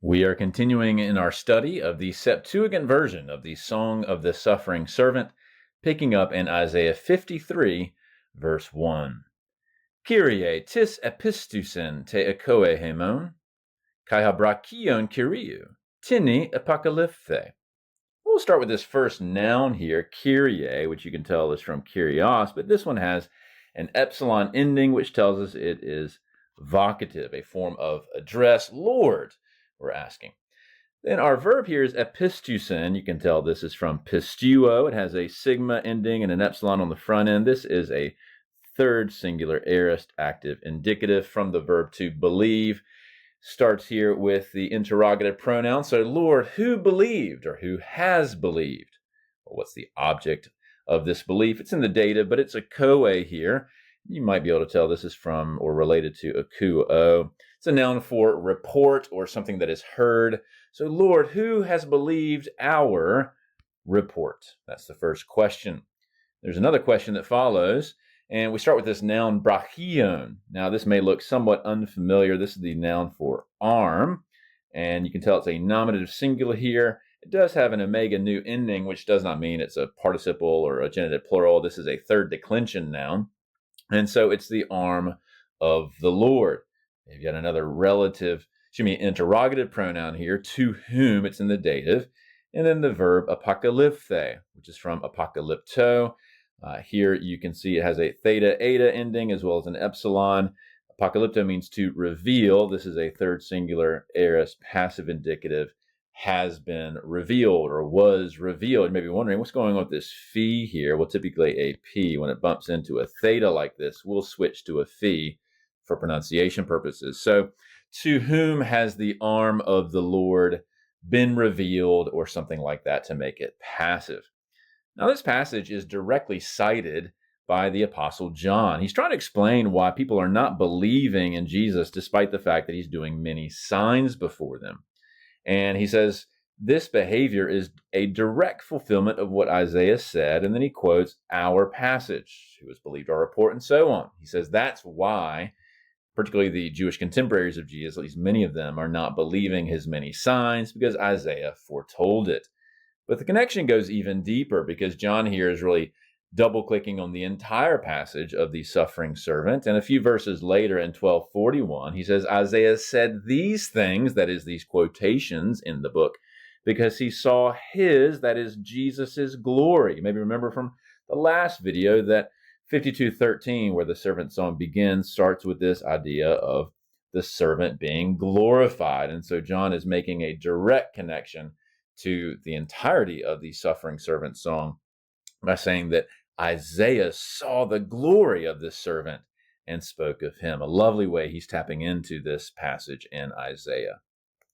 We are continuing in our study of the Septuagint version of the Song of the Suffering Servant, picking up in Isaiah 53, verse 1. Kyrie tis epistusen te ekoe hemon, kai habrakion kyriou, tini apocalypthe. We'll start with this first noun here, Kyrie, which you can tell is from Kyrios, but this one has an epsilon ending, which tells us it is vocative, a form of address. Lord, we're asking. Then our verb here is epistusen. You can tell this is from pistuo. It has a sigma ending and an epsilon on the front end. This is a third singular aorist active indicative from the verb to believe. Starts here with the interrogative pronoun. So, Lord, who believed or who has believed? Well, what's the object of this belief? It's in the dative, but it's a koe here. You might be able to tell this is from or related to akuo. It's a noun for report or something that is heard. So, Lord, who has believed our report? That's the first question. There's another question that follows, and we start with this noun brachion. Now, this may look somewhat unfamiliar. This is the noun for arm, and you can tell it's a nominative singular here. It does have an omega nu ending, which does not mean it's a participle or a genitive plural. This is a third declension noun, and so it's the arm of the Lord. You've got another interrogative pronoun here, to whom. It's in the dative, and then the verb apocalypthe, which is from apocalypto. Here you can see it has a theta eta ending as well as an epsilon. Apocalypto means to reveal. This is a third singular aorist passive indicative, has been revealed or was revealed. You may be wondering what's going on with this phi here. Well, typically a p, when it bumps into a theta like this, we'll switch to a phi for pronunciation purposes. So, to whom has the arm of the Lord been revealed, or something like that to make it passive. Now, this passage is directly cited by the Apostle John. He's trying to explain why people are not believing in Jesus despite the fact that he's doing many signs before them. And he says this behavior is a direct fulfillment of what Isaiah said, and then he quotes our passage, who has believed our report, and so on. He says that's why, particularly the Jewish contemporaries of Jesus, at least many of them, are not believing his many signs because Isaiah foretold it. But the connection goes even deeper because John here is really double-clicking on the entire passage of the suffering servant. And a few verses later in 12:41, he says, Isaiah said these things, that is, these quotations in the book, because he saw his, that is, Jesus's glory. You maybe remember from the last video that 52:13, where the servant song begins, starts with this idea of the servant being glorified. And so John is making a direct connection to the entirety of the suffering servant song by saying that Isaiah saw the glory of this servant and spoke of him. A lovely way he's tapping into this passage in Isaiah.